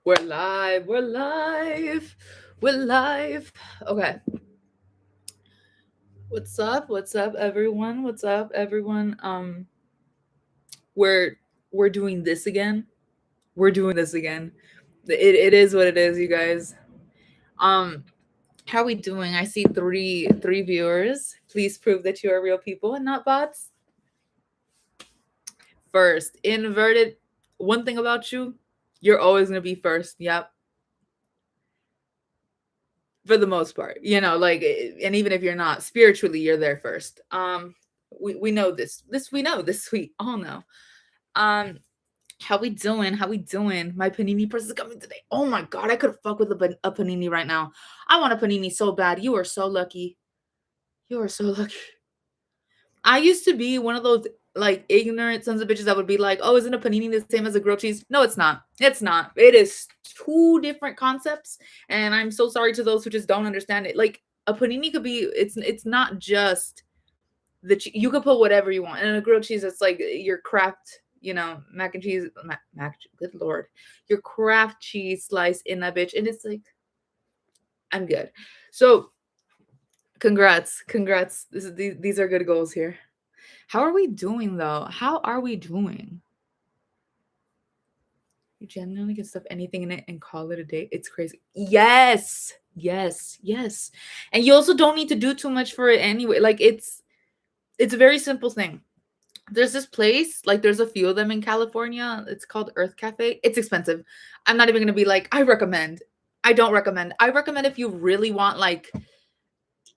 We're live. We're live. We're live. Okay. What's up? What's up, everyone? What's up, everyone? We're we're doing this again. We're doing this again. It is what it is, you guys. Um, how are we doing? I see three viewers. Please prove that you are real people and not bots. First, inverted. One thing about you, you're always gonna be first. Yep. For the most part, like, and even if you're not spiritually, you're there first. We know this we know this, we all know. um how we doing? My panini press is coming today. Oh my god, I could fuck with a panini right now. I want a panini so bad. You are so lucky. You are so lucky. I used to be one of those like ignorant sons of bitches that would be like, "Oh, isn't a panini the same as a grilled cheese?" No, it's not. It's not. It is two different concepts, and I'm so sorry to those who just don't understand it. Like a panini could be, it's not just you could put whatever you want, and a grilled cheese, it's like your craft, mac and cheese, good lord, your craft cheese slice in that bitch, and it's like, I'm good. So congrats. These are good goals here. How are we doing though? How are we doing? You genuinely can stuff anything in it and call it a day. It's crazy. Yes. Yes. Yes. And you also don't need to do too much for it anyway. Like it's a very simple thing. There's this place, like there's a few of them in California. It's called Earth Cafe. It's expensive. I'm not even gonna be like, I recommend. I don't recommend. I recommend if you really want like,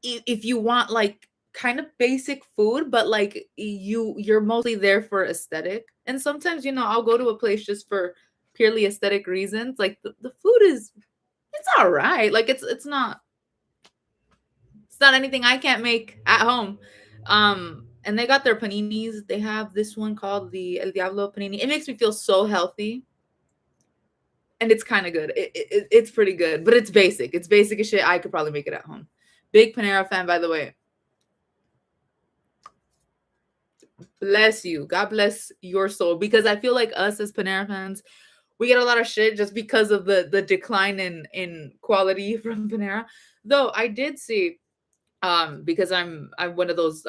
if you want like kind of basic food, but like you're mostly there for aesthetic. And sometimes, I'll go to a place just for purely aesthetic reasons. Like the food is, it's all right. Like it's not anything I can't make at home. And they got their paninis. They have this one called the El Diablo panini. It makes me feel so healthy, and it's kind of good. It's pretty good, but it's basic. It's basic as shit. I could probably make it at home. Big Panera fan, by the way. Bless you. God bless your soul. Because I feel like us as Panera fans, we get a lot of shit just because of the decline in quality from Panera. Though I did see, because I'm one of those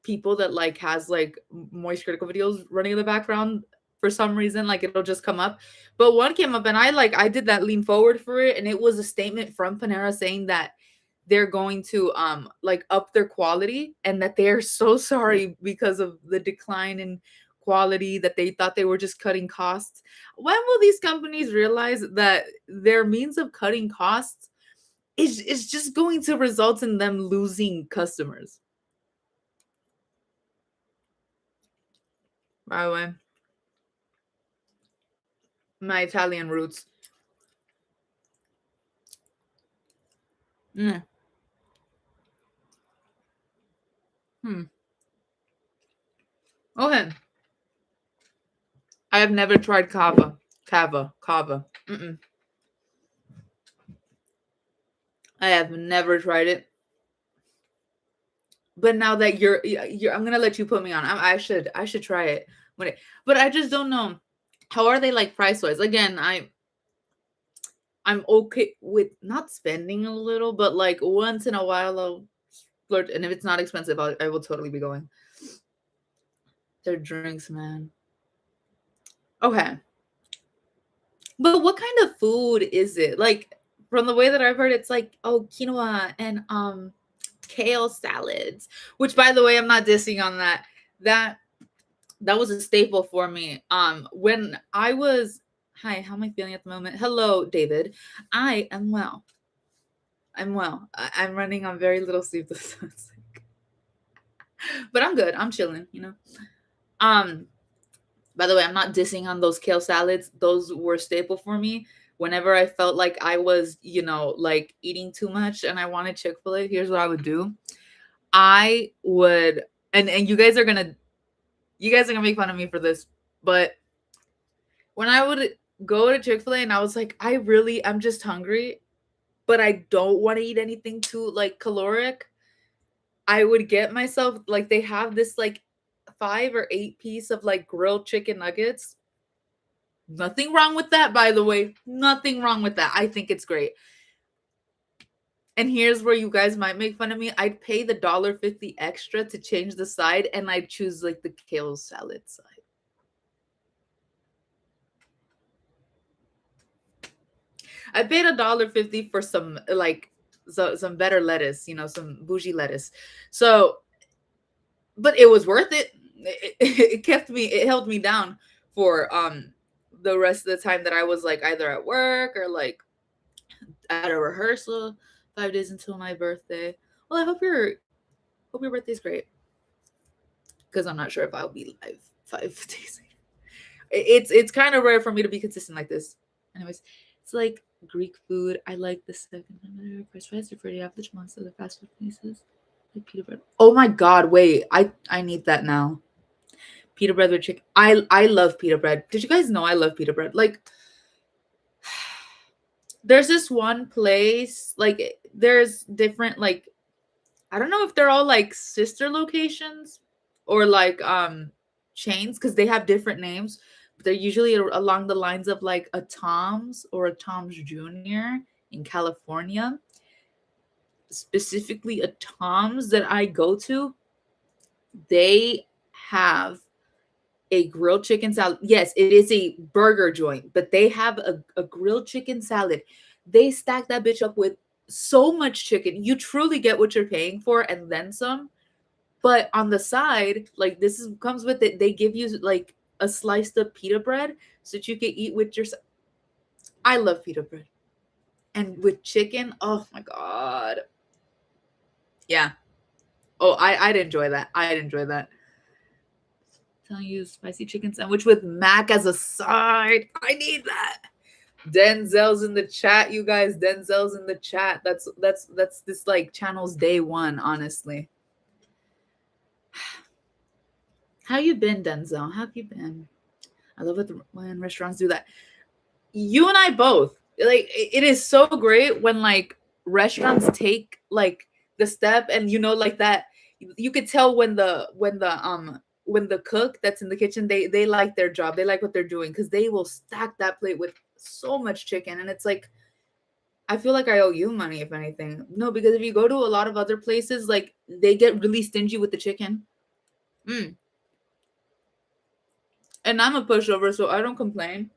people that like has like moist critical videos running in the background for some reason, like it'll just come up. But one came up and I did that lean forward for it, and it was a statement from Panera saying that they're going to like up their quality, and that they're so sorry because of the decline in quality, that they thought they were just cutting costs. When will these companies realize that their means of cutting costs is just going to result in them losing customers? By the way, my Italian roots. Mm. Hmm. Okay. I have never tried cava. Cava. Mm-mm. I have never tried it. But now that I'm gonna let you put me on. I should try it when it. But I just don't know. How are they like price wise? Again, I'm okay with not spending a little, but like once in a while I'll splurge, and if it's not expensive, I will totally be going. Their drinks, man. Okay. But what kind of food is it? Like, from the way that I've heard, it's like, oh, quinoa and kale salads. Which, by the way, I'm not dissing on that. That that was a staple for me. When I was, hi, how am I feeling at the moment? Hello, David. I am well. I'm well. I'm running on very little sleep this but I'm good. I'm chilling. Um, By the way, I'm not dissing on those kale salads. Those were staple for me. Whenever I felt like I was, like eating too much and I wanted Chick-fil-A, here's what I would do. I would, and you guys are gonna make fun of me for this, but when I would go to Chick-fil-A and I was like, I'm just hungry, but I don't want to eat anything too like caloric, I would get myself, like, they have this like 5 or 8 piece of like grilled chicken nuggets. Nothing wrong with that, by the way. Nothing wrong with that. I think it's great. And here's where you guys might make fun of me. I'd pay the $1.50 extra to change the side, and I'd choose like the kale salad side. I paid $1.50 for some like some better lettuce, some bougie lettuce. So, but it was worth it. It held me down for the rest of the time that I was like either at work or like at a rehearsal 5 days until my birthday. Well, I hope your birthday's great. Because I'm not sure if I'll be live 5 days later. It's kind of rare for me to be consistent like this. Anyways, it's like Greek food. I like the second French fries are pretty average amongst other fast food places. Like pita bread. Oh my god, wait. I need that now. Pita bread with chicken. I love pita bread. Did you guys know I love pita bread? Like there's this one place, like there's different like I don't know if they're all like sister locations or like chains because they have different names. But they're usually along the lines of like a Tom's or a Tom's Jr. in California. Specifically a Tom's that I go to, they have a grilled chicken salad. Yes, it is a burger joint, but they have a grilled chicken salad. They stack that bitch up with so much chicken. You truly get what you're paying for and then some. But on the side, like comes with it, they give you like a sliced up pita bread so that you can eat with your. I love pita bread, and with chicken. Oh my god. Yeah. Oh, I'd enjoy that. I'd enjoy that. Telling you spicy chicken sandwich with mac as a side. I need that. Denzel's in the chat, you guys. Denzel's in the chat. That's this like channel's day one, honestly. How you been, Denzel? How have you been? I love it when restaurants do that. You and I both. Like it is so great when like restaurants take like the step and like that you could tell when the cook that's in the kitchen they like their job. They like what they're doing because they will stack that plate with so much chicken and it's like I feel like I owe you money if anything. No, because if you go to a lot of other places like they get really stingy with the chicken. And I'm a pushover, so I don't complain.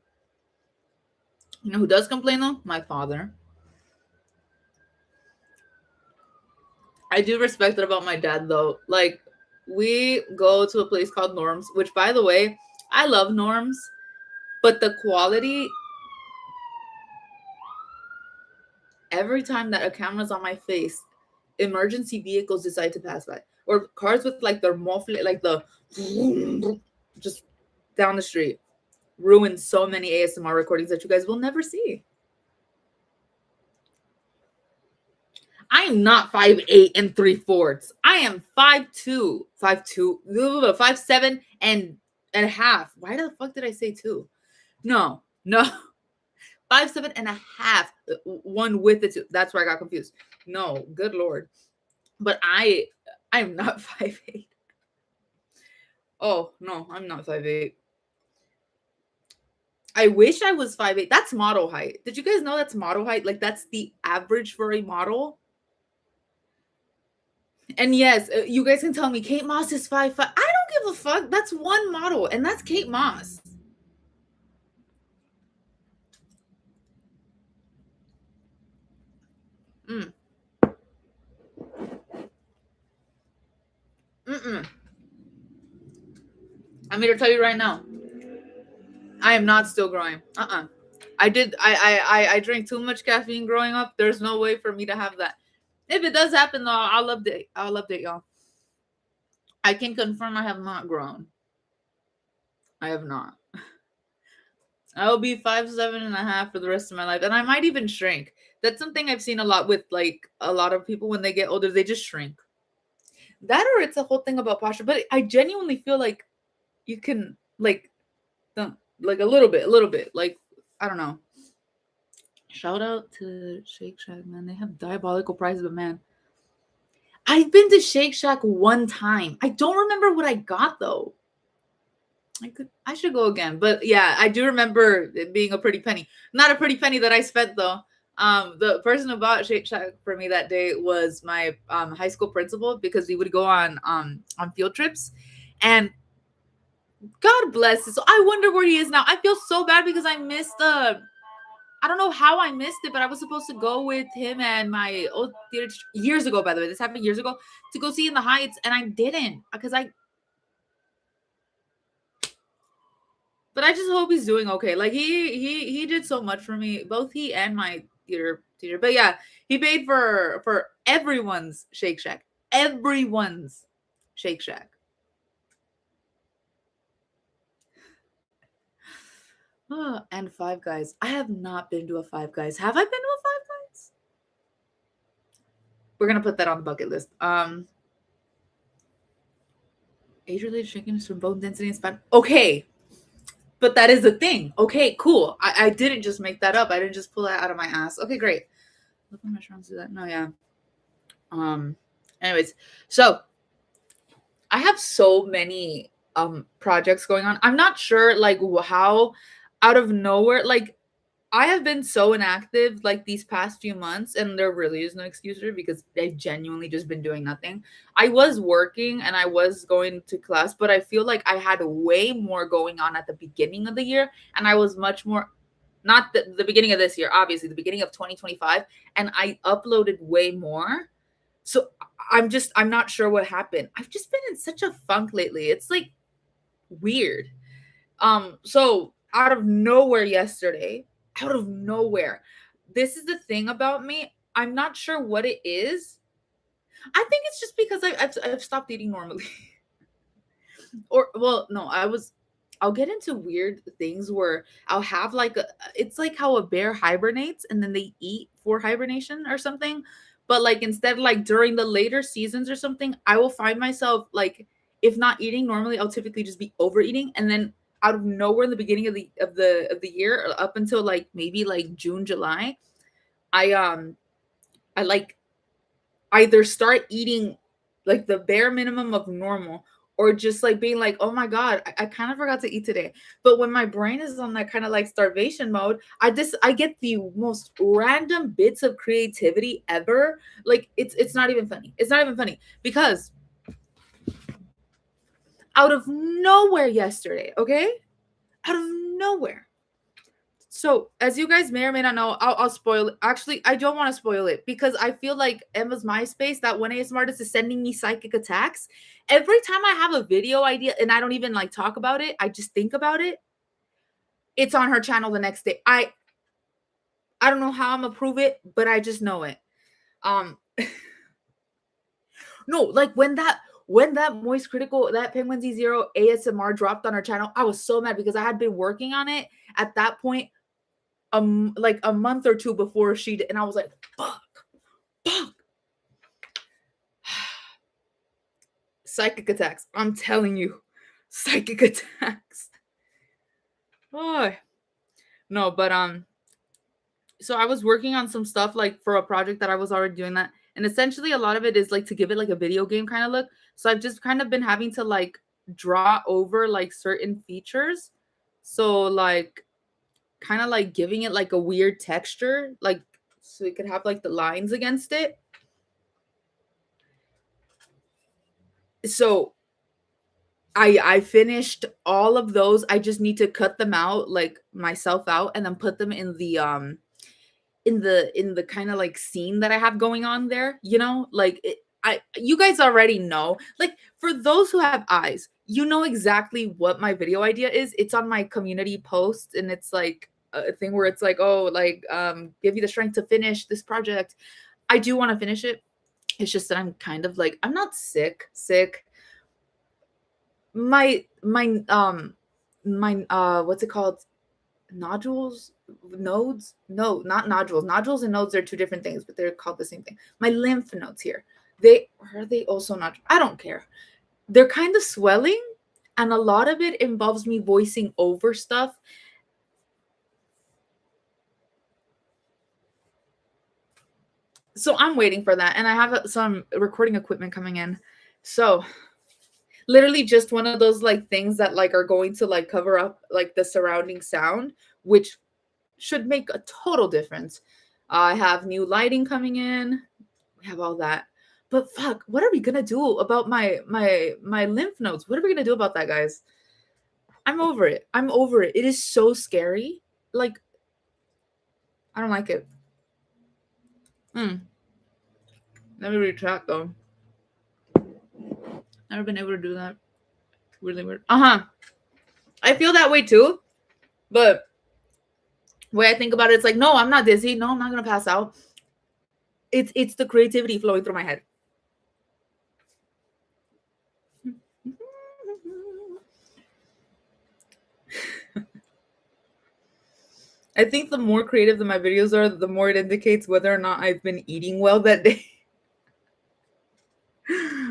You know who does complain though? My father. I do respect it about my dad though. Like we go to a place called Norms, which by the way, I love Norms, but the quality every time that a camera's on my face, emergency vehicles decide to pass by. Or cars with like their muffler, like the just down the street ruin so many ASMR recordings that you guys will never see. I'm not 5'8" and 3/4. I am 5'2", 5'7" and a half. Why the fuck did I say 2? No. 5'7" and a half. One with the 2. That's where I got confused. No, good lord. But I'm not 5'8". Oh no, I'm not 5'8". I wish I was 5'8". That's model height. Did you guys know that's model height? Like that's the average for a model. And yes, you guys can tell me Kate Moss is 5'5". I don't give a fuck. That's one model, and that's Kate Moss. I'm here to tell you right now. I am not still growing. I drank too much caffeine growing up. There's no way for me to have that. If it does happen though, I'll update y'all. I can confirm I have not grown. I have not. I will be 5'7" and a half for the rest of my life. And I might even shrink. That's something I've seen a lot with like a lot of people when they get older, they just shrink. That or it's a whole thing about posture. But I genuinely feel like you can like a little bit. Like, I don't know. Shout out to Shake Shack, man. They have diabolical prices, but man. I've been to Shake Shack one time. I don't remember what I got though. I should go again. But yeah, I do remember it being a pretty penny. Not a pretty penny that I spent though. The person who bought Shake Shack for me that day was my high school principal, because we would go on field trips, and God bless. So I wonder where he is now. I feel so bad because I missed the. I don't know how I missed it, but I was supposed to go with him and my old theater years ago. By the way, this happened years ago, to go see In the Heights, and I didn't because I. But I just hope he's doing okay. Like he did so much for me, both he and my theater teacher. But yeah, he paid for everyone's Shake Shack, everyone's Shake Shack. And Five Guys. I have not been to a Five Guys. Have I been to a Five Guys? We're gonna put that on the bucket list. Age-related shrinking from bone density and span. Okay, but that is a thing. Okay, cool. I didn't just make that up. I didn't just pull that out of my ass. Okay, great. Look at my restaurants do that. No, yeah. Um. Anyways, so I have so many projects going on. I'm not sure like how out of nowhere, like I have been so inactive like these past few months, and there really is no excuse for it because I've genuinely just been doing nothing. I was working and I was going to class, but I feel like I had way more going on at the beginning of the year, and I was much more, not the beginning of this year, obviously, the beginning of 2025, and I uploaded way more. So I'm not sure what happened. I've just been in such a funk lately. It's like weird. So out of nowhere yesterday, out of nowhere, this is the thing about me. I'm not sure what it is. I think it's just because I've stopped eating normally. Or well, no, I'll get into weird things where I'll have like it's like how a bear hibernates and then they eat for hibernation or something. But like instead, like during the later seasons or something, I will find myself like, if not eating normally, I'll typically just be overeating, and then out of nowhere in the beginning of the year, or up until like maybe like June, July, I I like either start eating like the bare minimum of normal, or just like being like, oh my god, I kind of forgot to eat today. But when my brain is on that kind of like starvation mode, I get the most random bits of creativity ever. Like it's not even funny. It's not even funny because out of nowhere yesterday, okay, out of nowhere. So, as you guys may or may not know, I'll spoil it. Actually, I don't want to spoil it because I feel like Emma's MySpace, that one ASM artist, is sending me psychic attacks. Every time I have a video idea and I don't even like talk about it, I just think about it. It's on her channel the next day. I don't know how I'm gonna prove it, but I just know it. Um, no, like when that Moist Critical, that Penguin Z0 ASMR dropped on her channel, I was so mad because I had been working on it at that point like a month or two before she did, and I was like, fuck. Psychic attacks. I'm telling you, psychic attacks. Oh no, but so I was working on some stuff like for a project that I was already doing that, and essentially a lot of it is like to give it like a video game kind of look. So I've just kind of been having to like draw over like certain features, so like kind of like giving it like a weird texture, like so it could have like the lines against it. So I finished all of those. I just need to cut them out, like myself out, and then put them in the kind of like scene that I have going on there, like you guys already know. Like for those who have eyes, you know exactly what my video idea is. It's on my community post, and it's like a thing where it's like, oh, like give you the strength to finish this project. I do want to finish it. It's just that I'm kind of like, I'm not sick. My what's it called, nodules, nodes, no, not nodules and nodes are two different things, but they're called the same thing. My lymph nodes here, they are they also not, I don't care, they're kind of swelling, and a lot of it involves me voicing over stuff. So I'm waiting for that, and I have some recording equipment coming in. So literally just one of those like things that like are going to like cover up like the surrounding sound, which should make a total difference. I have new lighting coming in. We have all that. But fuck, what are we gonna do about my lymph nodes? What are we gonna do about that, guys? I'm over it. I'm over it. It is so scary. Like, I don't like it. Let me retract though. Never been able to do that. Really weird. I feel that way too, but the way I think about it, it's like, no, I'm not dizzy. No, I'm not gonna pass out. It's the creativity flowing through my head. I think the more creative that my videos are, the more it indicates whether or not I've been eating well that day.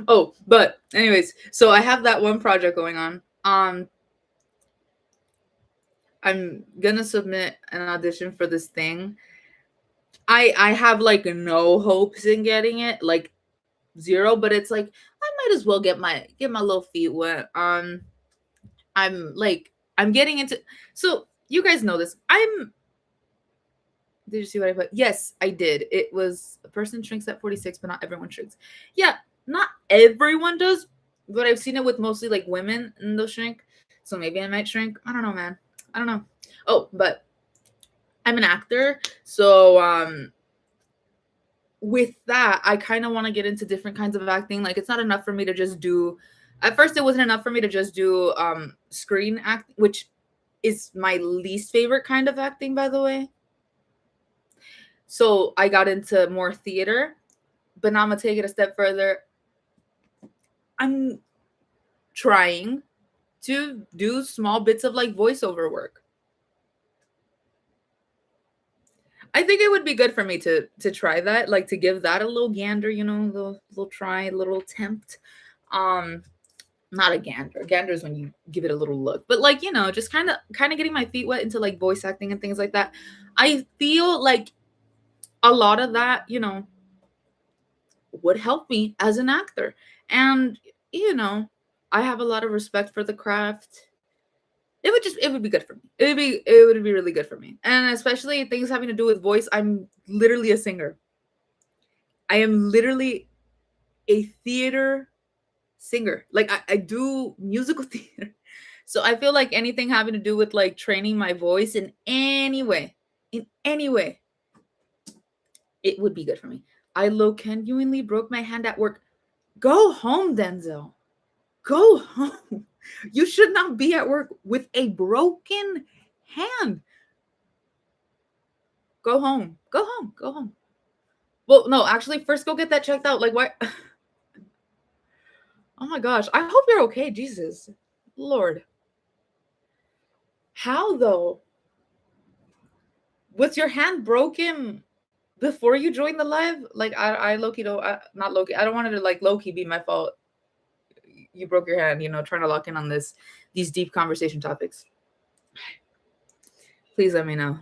Oh, but anyways, so I have that one project going on. I'm gonna submit an audition for this thing. I have like no hopes in getting it, like zero, but it's like I might as well get my little feet wet. I'm getting into, so you guys know this. Did you see what I put? Yes, I did. It was a person shrinks at 46, but not everyone shrinks. Yeah, not everyone does, but I've seen it with mostly like women and they'll shrink. So maybe I might shrink. I don't know, man. I don't know. Oh, but I'm an actor. So with that, I kind of want to get into different kinds of acting. Like it's not enough for me to just do, at first it wasn't enough for me to just do screen act, which is my least favorite kind of acting, by the way. So I got into more theater, but now I'm gonna take it a step further. I'm trying to do small bits of like voiceover work. I think it would be good for me to try that, like to give that a little gander, you know, little try, a little attempt. Not a gander. Gander is when you give it a little look, but like, you know, just kind of getting my feet wet into like voice acting and things like that. I feel like a lot of that, you know, would help me as an actor. And, you know, I have a lot of respect for the craft. It would be good for me. It would be really good for me. And especially things having to do with voice. I'm literally a singer. I am literally a theater singer. Like I do musical theater. So I feel like anything having to do with like training my voice in any way, it would be good for me. I genuinely broke my hand at work. Go home, Denzel. Go home. You should not be at work with a broken hand. Go home. Go home. Go home. Well, no, actually, first go get that checked out. Like, why? Oh my gosh. I hope you're okay. Jesus. Lord. How though? Was your hand broken before you joined the live? Like, I Loki don't, not Loki. I don't want it to like Loki be my fault. You broke your hand, you know, trying to lock in on these deep conversation topics. Please let me know.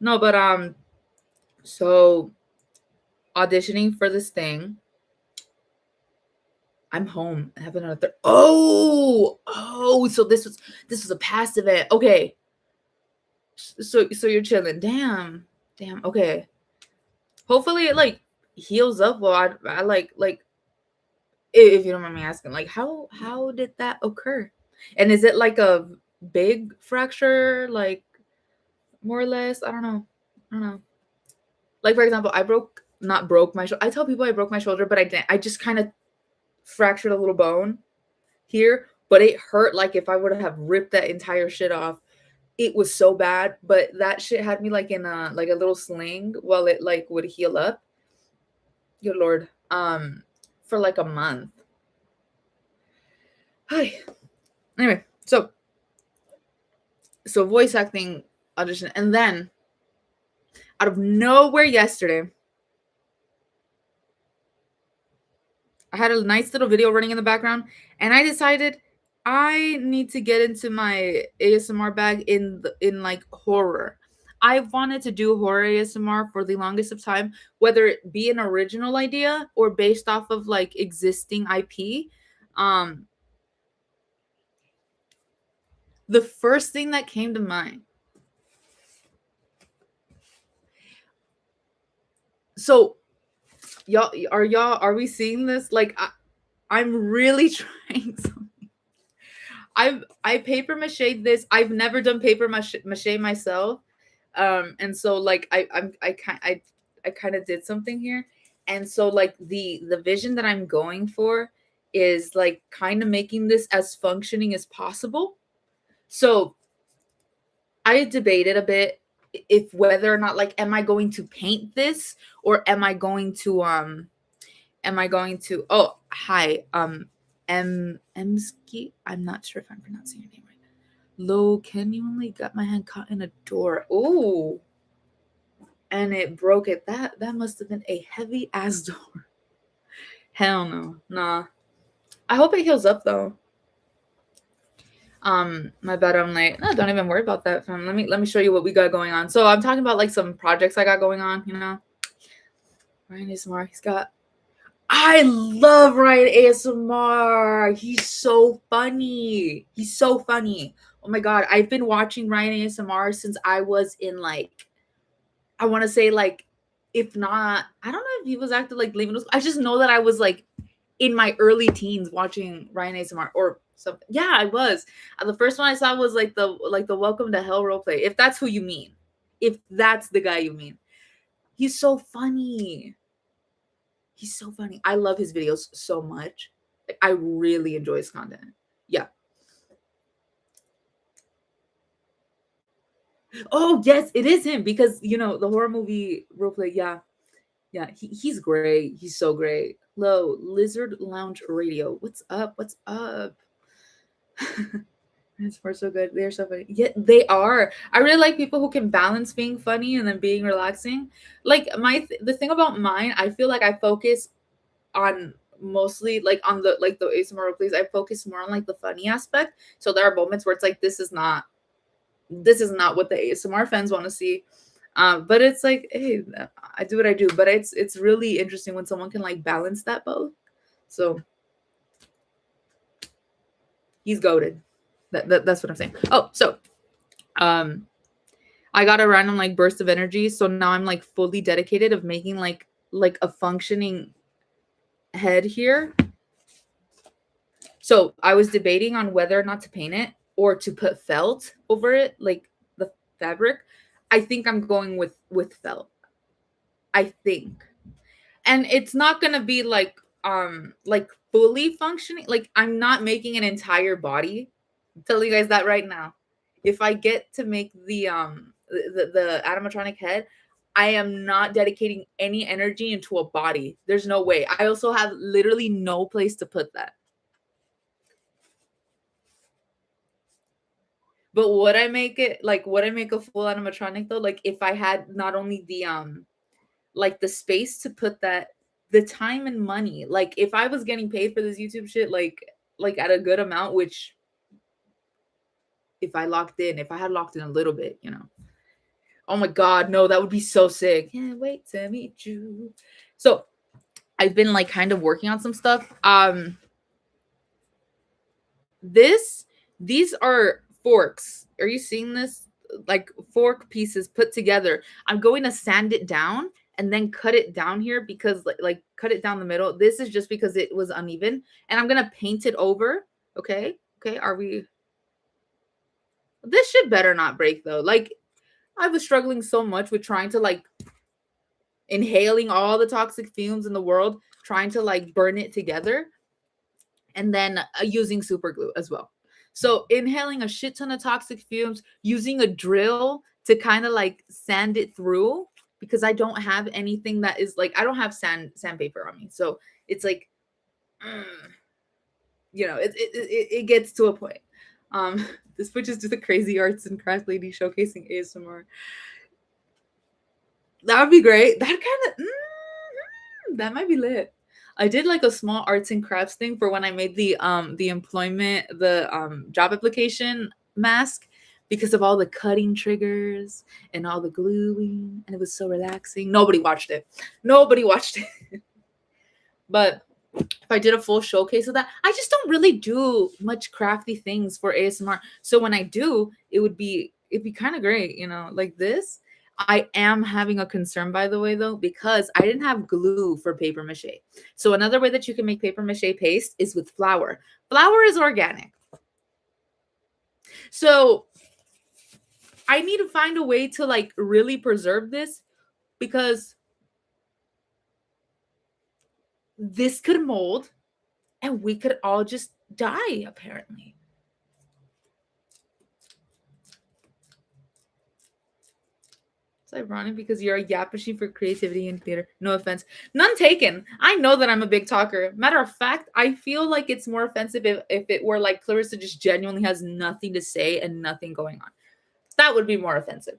No, but so auditioning for this thing. I'm home. I have another. So this was a past event. Okay. So you're chilling. Damn. Okay. Hopefully it like heals up. Well, I like if you don't mind me asking, like how did that occur? And is it like a big fracture, like more or less? I don't know. Like for example, not broke my shoulder. I tell people I broke my shoulder, but I didn't. I just kind of fractured a little bone here, but it hurt like if I would have ripped that entire shit off. It was so bad, but that shit had me like in a little sling while it like would heal up. Good Lord. For like a month. Hi. Anyway, so voice acting audition, and then out of nowhere yesterday, I had a nice little video running in the background, and I decided I need to get into my ASMR bag in like horror. I wanted to do horror ASMR for the longest of time, whether it be an original idea or based off of like existing IP. Um, the first thing that came to mind. So, are we seeing this? Like, I'm really trying something. I paper mache this. I've never done paper mache myself. And so like I kind of did something here. And so like the vision that I'm going for is like kind of making this as functioning as possible. So I debated a bit if whether or not, like, am I going to paint this, or am I going to oh hi Emski, I'm not sure if I'm pronouncing your name right. Lo, genuinely got my hand caught in a door. Ooh, and it broke it. That must have been a heavy ass door. Hell no, nah. I hope it heals up though. My bad. I'm like, no, don't even worry about that, fam. Let me show you what we got going on. So I'm talking about like some projects I got going on. You know, Ryan ASMR. He's got. I love Ryan ASMR. He's so funny. He's so funny. Oh my god, I've been watching Ryan ASMR since I was in like, I want to say like, if not, I don't know if he was active like leaving. I just know that I was like in my early teens watching Ryan ASMR or something. Yeah, I was. The first one I saw was like the Welcome to Hell roleplay. If that's who you mean, if that's the guy you mean, he's so funny. He's so funny. I love his videos so much. Like, I really enjoy his content. Yeah. Oh yes, it is him because you know the horror movie roleplay. Yeah, yeah. He's great. He's so great. Hello, Lizard Lounge Radio. What's up? What's up? It's for so good. They're so funny. Yeah, they are. I really like people who can balance being funny and then being relaxing. Like the thing about mine, I feel like I focus on mostly like on the like the ASMR plays. I focus more on like the funny aspect. So there are moments where it's like this is not what the ASMR fans want to see. But it's like, hey, I do what I do. But it's really interesting when someone can like balance that both. So he's goated. That's what I'm saying. Oh, so um I got a random like burst of energy. So now I'm like fully dedicated of making like a functioning head here. So I was debating on whether or not to paint it or to put felt over it, like the fabric. I think I'm going with felt. I think. And it's not gonna be like fully functioning. Like I'm not making an entire body. I'm telling you guys that right now. If I get to make the animatronic head, I am not dedicating any energy into a body. There's no way. I also have literally no place to put that. But would I make it like would I make a full animatronic though? Like if I had not only the like the space to put that, the time and money. Like if I was getting paid for this YouTube shit like at a good amount, which if I had locked in a little bit, you know. Oh my god, no, that would be so sick. Can't wait to meet you. So I've been like kind of working on some stuff. These are forks. Are you seeing this? Like fork pieces put together. I'm going to sand it down and then cut it down here because like cut it down the middle. This is just because it was uneven, and I'm going to paint it over. Okay? Okay, are we this should better not break though. Like I was struggling so much with trying to like inhaling all the toxic fumes in the world, trying to like burn it together, and then using super glue as well. So inhaling a shit ton of toxic fumes, using a drill to kind of like sand it through because I don't have anything that is like I don't have sandpaper on me. So it's like you know, it gets to a point. This switches to the crazy arts and craft lady showcasing ASMR. That would be great. That kind of that might be lit. I did like a small arts and crafts thing for when I made the employment job application mask because of all the cutting triggers and all the gluing, and it was so relaxing. Nobody watched it. Nobody watched it. But if I did a full showcase of that. I just don't really do much crafty things for ASMR. So when I do, it'd be kind of great, like this. I am having a concern, by the way, though, because I didn't have glue for paper mache. So another way that you can make paper mache paste is with flour. Flour is organic. So I need to find a way to like really preserve this because this could mold and we could all just die, apparently. It's ironic because you're a yap machine for creativity in theater. No offense. None taken. I know that I'm a big talker. Matter of fact, I feel like it's more offensive if it were like Clarissa just genuinely has nothing to say and nothing going on. That would be more offensive.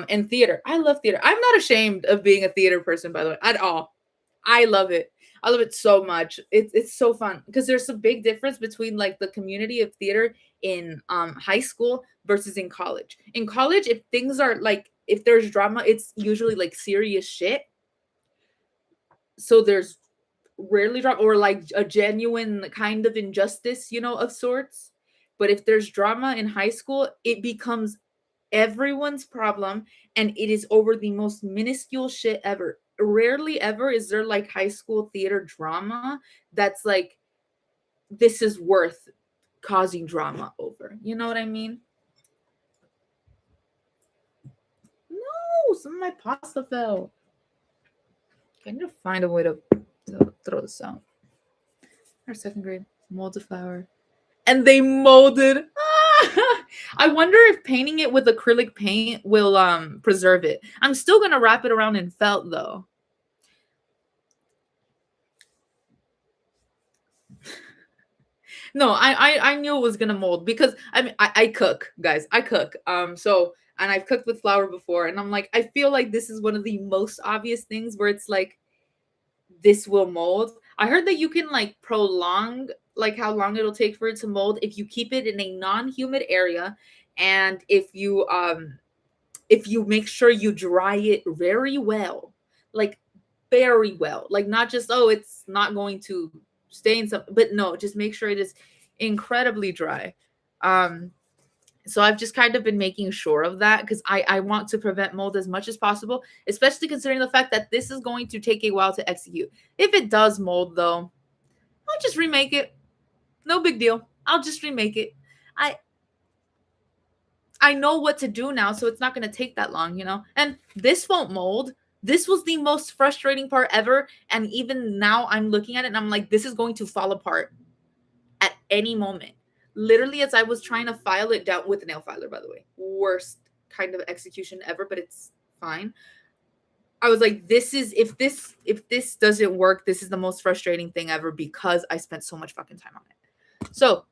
In theater, I love theater. I'm not ashamed of being a theater person, by the way, at all. I love it. I love it so much. It's so fun because there's a big difference between like the community of theater in high school versus in college. In college, if things are like if there's drama, it's usually like serious shit. So there's rarely drama or like a genuine kind of injustice, of sorts. But if there's drama in high school, it becomes everyone's problem and it is over the most minuscule shit ever. Rarely ever is there like high school theater drama that's like this is worth causing drama over. You know what I mean? No, some of my pasta fell. I need to find a way to throw this out. Our second grade molded flower. And they molded. I wonder if painting it with acrylic paint will preserve it. I'm still gonna wrap it around in felt though. No, I knew it was gonna mold because I mean I cook, guys. I cook. So and I've cooked with flour before, and I'm like, I feel like this is one of the most obvious things where it's like this will mold. I heard that you can like prolong like how long it'll take for it to mold if you keep it in a non-humid area and if you make sure you dry it very well. Like very well. Like not just it's not going to stay in some but no, just make sure it is incredibly dry. Um so I've just kind of been making sure of that because I want to prevent mold as much as possible, especially considering the fact that this is going to take a while to execute. If it does mold though, I'll just remake it. No big deal. I'll just remake it. I I know what to do now, so it's not going to take that long. And this won't mold. This was the most frustrating part ever. And even now, I'm looking at it and I'm like, this is going to fall apart at any moment. Literally, as I was trying to file it down with a nail filer, by the way, worst kind of execution ever, but it's fine. I was like, this is if this doesn't work, this is the most frustrating thing ever because I spent so much fucking time on it. So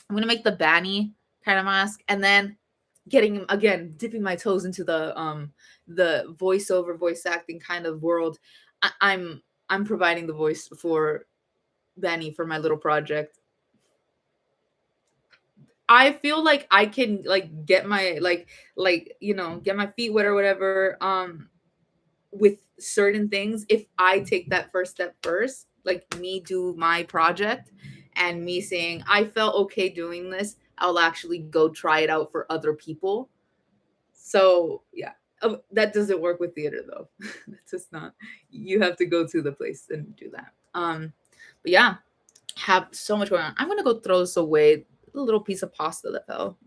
I'm gonna make the Banny kind of mask, and then getting again dipping my toes into the voiceover voice acting kind of world. I'm providing the voice for Banny for my little project. I feel like I can like get my get my feet wet or whatever with certain things if I take that first step first, like me do my project and me saying I felt okay doing this, I'll actually go try it out for other people. So yeah, that doesn't work with theater though. That's just not. You have to go to the place and do that. But yeah, have so much going on. I'm gonna go throw this away. A little piece of pasta that fell.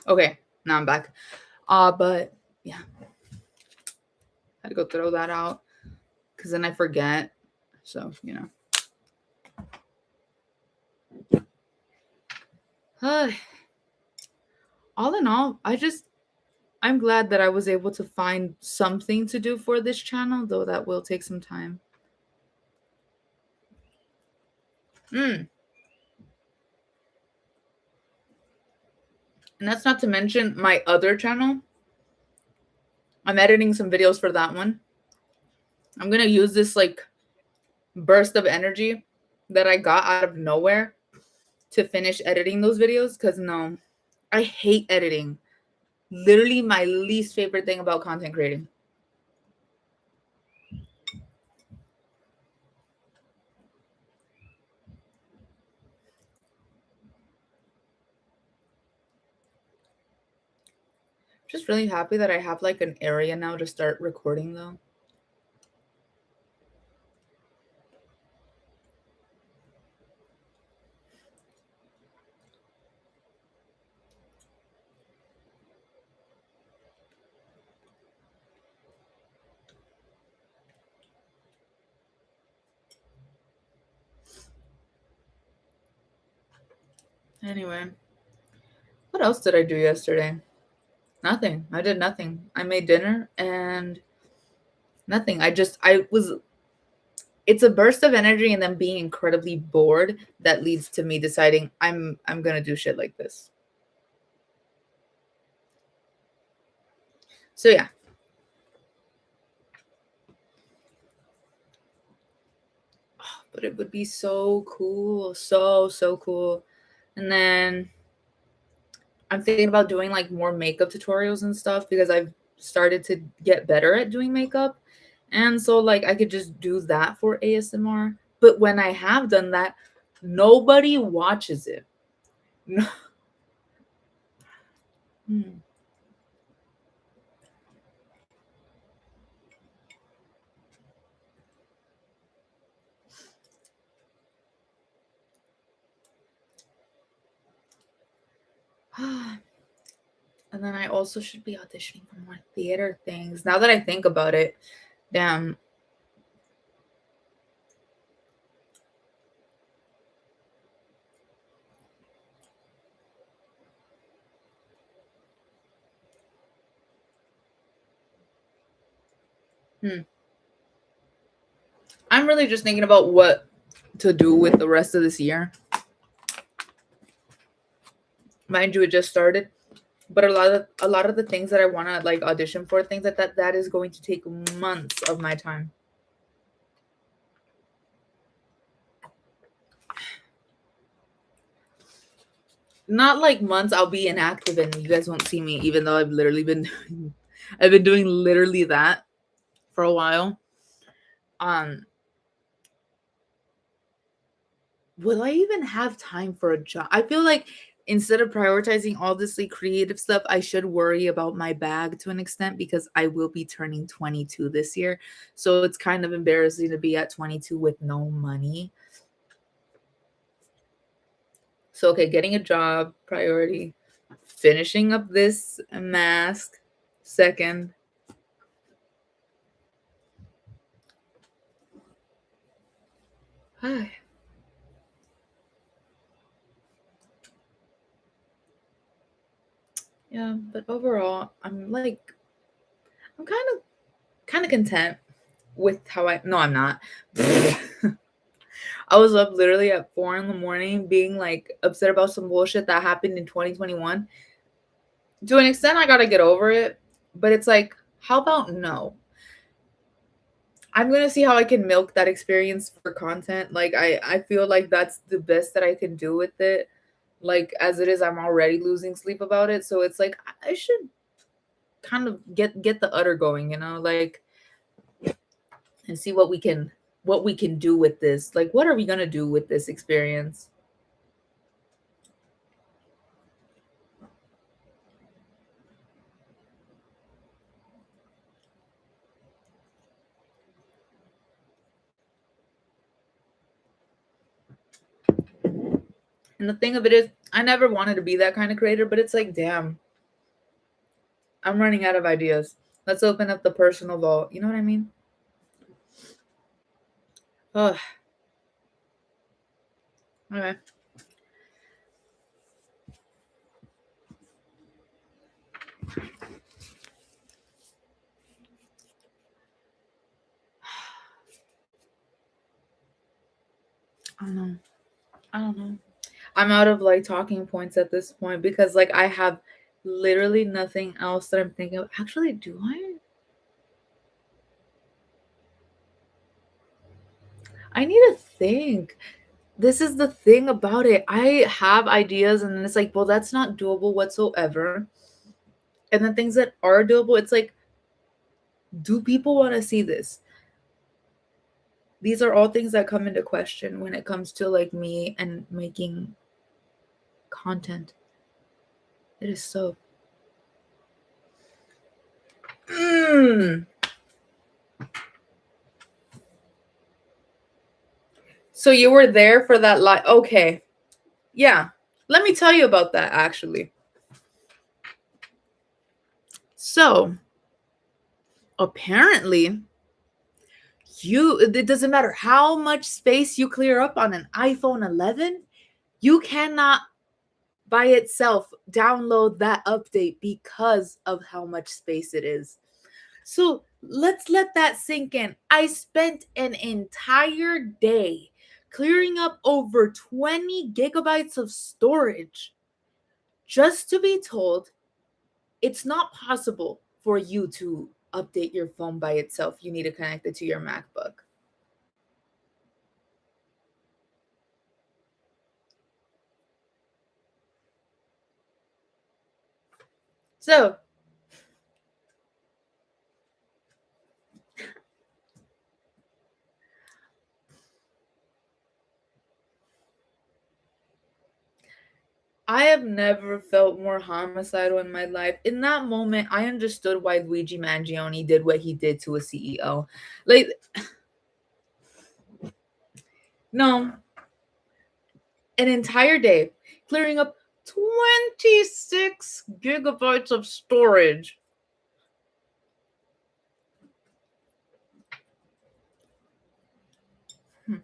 Okay, now I'm back. But yeah, had to go throw that out because then I forget. So, all in all, I'm glad that I was able to find something to do for this channel, though that will take some time. Mm. And that's not to mention my other channel. I'm editing some videos for that one. I'm gonna use this like burst of energy that I got out of nowhere to finish editing those videos because no, I hate editing. Literally my least favorite thing about content creating. Just really happy that I have like an area now to start recording though. Anyway, what else did I do yesterday? Nothing. I did nothing. I made dinner and nothing. It's a burst of energy and then being incredibly bored that leads to me deciding I'm going to do shit like this. So yeah. But it would be so cool. So cool. And then I'm thinking about doing like more makeup tutorials and stuff because I've started to get better at doing makeup. And so like I could just do that for ASMR. But when I have done that, nobody watches it. No. Hmm. And then I also should be auditioning for more theater things. Now that I think about it, damn. Hmm. I'm really just thinking about what to do with the rest of this year. Mind you, it just started, but a lot of the things that I want to like audition for, things like that is going to take months of my time. Not like months I'll be inactive and you guys won't see me, even though I've literally been I've been doing literally that for a while. Um, will I even have time for a job? I feel like instead of prioritizing all this like creative stuff, I should worry about my bag to an extent because I will be turning 22 this year. So it's kind of embarrassing to be at 22 with no money. So okay, getting a job, priority. Finishing up this mask, second. Yeah, but overall, I'm kind of content with how I no, I'm not. I was up literally at 4 in the morning being like upset about some bullshit that happened in 2021. To an extent, I gotta get over it, but it's like, how about no? I'm gonna see how I can milk that experience for content. Like I feel like that's the best that I can do with it. Like as it is, I'm already losing sleep about it. So it's like I should kind of get the udder going, like and see what we can do with this. Like what are we gonna do with this experience? And the thing of it is, I never wanted to be that kind of creator, but it's like, damn, I'm running out of ideas. Let's open up the personal vault. You know what I mean? Ugh. Okay. I don't know. I don't know. I'm out of like talking points at this point because like I have literally nothing else that I'm thinking of. Actually, do I? I need to think. This is the thing about it. I have ideas and then it's like, well, that's not doable whatsoever. And the things that are doable, it's like, do people want to see this? These are all things that come into question when it comes to like me and making content. It is so. Mm. So you were there for that live. Okay. Yeah. Let me tell you about that actually. So apparently, it doesn't matter how much space you clear up on an iPhone 11, you cannot by itself download that update because of how much space it is. So let's let that sink in. I spent an entire day clearing up over 20 gigabytes of storage just to be told it's not possible for you to update your phone by itself. You need to connect it to your MacBook. So I have never felt more homicidal in my life. In that moment, I understood why Luigi Mangione did what he did to a CEO. Like, no, an entire day clearing up 26 gigabytes of storage. Hmm.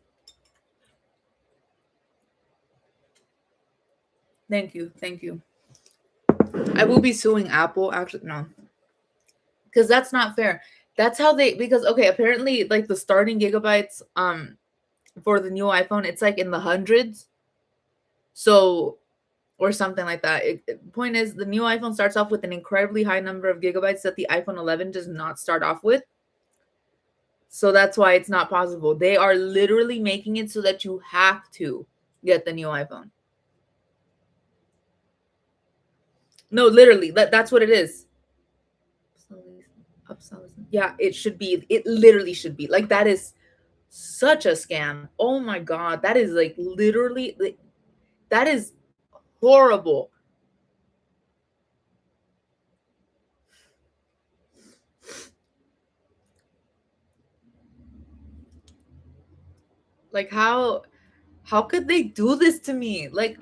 Thank you. Thank you. I will be suing Apple. Actually, no, because that's not fair. That's how they, because, okay, apparently, like the starting gigabytes for the new iPhone, it's like in the hundreds. So, or something like that. Point is, the new iPhone starts off with an incredibly high number of gigabytes that the iPhone 11 does not start off with. So that's why it's not possible. They are literally making it so that you have to get the new iPhone. No, literally, that's what it is. Obsolescence. Yeah, it should be. It literally should be. Like, that is such a scam. Oh my god, that is like literally like, that is horrible. Like, how could they do this to me? Like,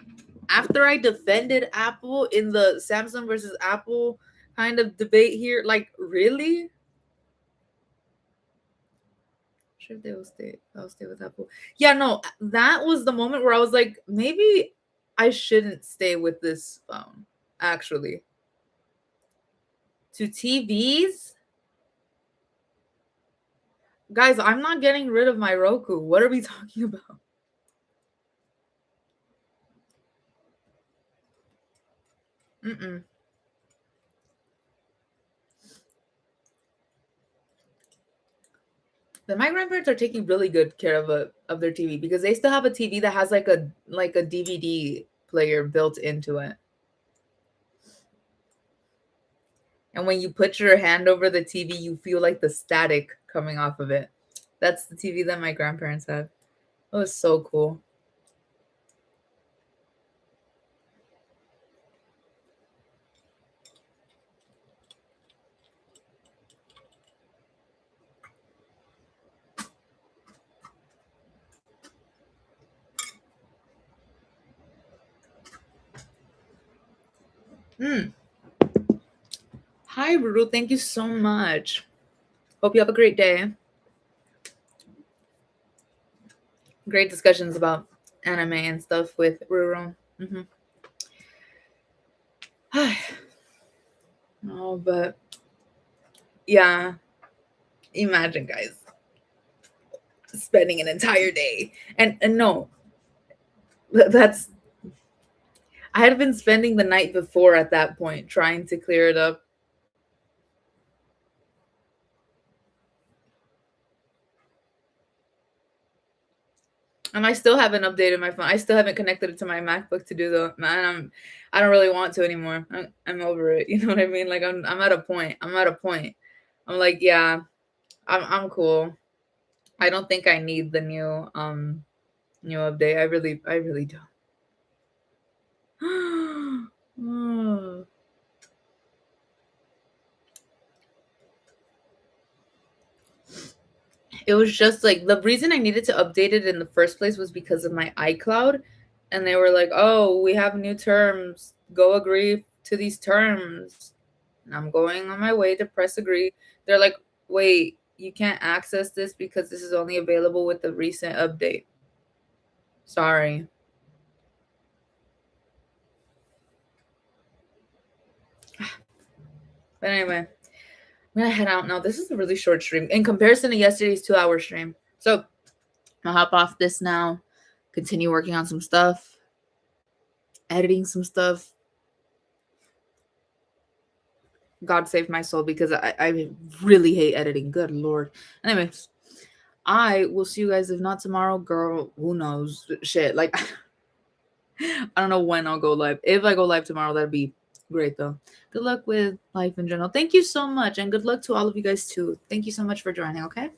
after I defended Apple in the Samsung versus Apple kind of debate here, like, really? Sure, they will stay. I'll stay with Apple. Yeah, no, that was the moment where I was like, maybe I shouldn't stay with this phone. Actually, to TVs, guys, I'm not getting rid of my Roku. What are we talking about? Mm-mm. But my grandparents are taking really good care of their TV because they still have a TV that has like a DVD player built into it. And when you put your hand over the TV, you feel like the static coming off of it. That's the TV that my grandparents had. It was so cool. Mm. Hi, Ruru. Thank you so much. Hope you have a great day. Great discussions about anime and stuff with Ruru. No, but yeah, imagine, guys, spending an entire day and no, that's I had been spending the night before at that point trying to clear it up. And I still haven't updated my phone. I still haven't connected it to my MacBook to do the man. I don't really want to anymore. I'm over it. You know what I mean? Like I'm at a point. I'm at a point. I'm like, yeah, I'm cool. I don't think I need the new update. I really don't. Oh. It was just like the reason I needed to update it in the first place was because of my iCloud. And they were like, oh, we have new terms. Go agree to these terms. And I'm going on my way to press agree. They're like, wait, you can't access this because this is only available with the recent update. Sorry. But anyway, I'm gonna head out now. This is a really short stream in comparison to yesterday's 2-hour stream. So I'll hop off this now, continue working on some stuff, editing some stuff. God save my soul because I really hate editing. Good Lord. Anyways, I will see you guys if not tomorrow, girl. Who knows? Shit. Like, I don't know when I'll go live. If I go live tomorrow, that'd be great though. Good luck with life in general. Thank you so much. And good luck to all of you guys too. Thank you so much for joining. Okay.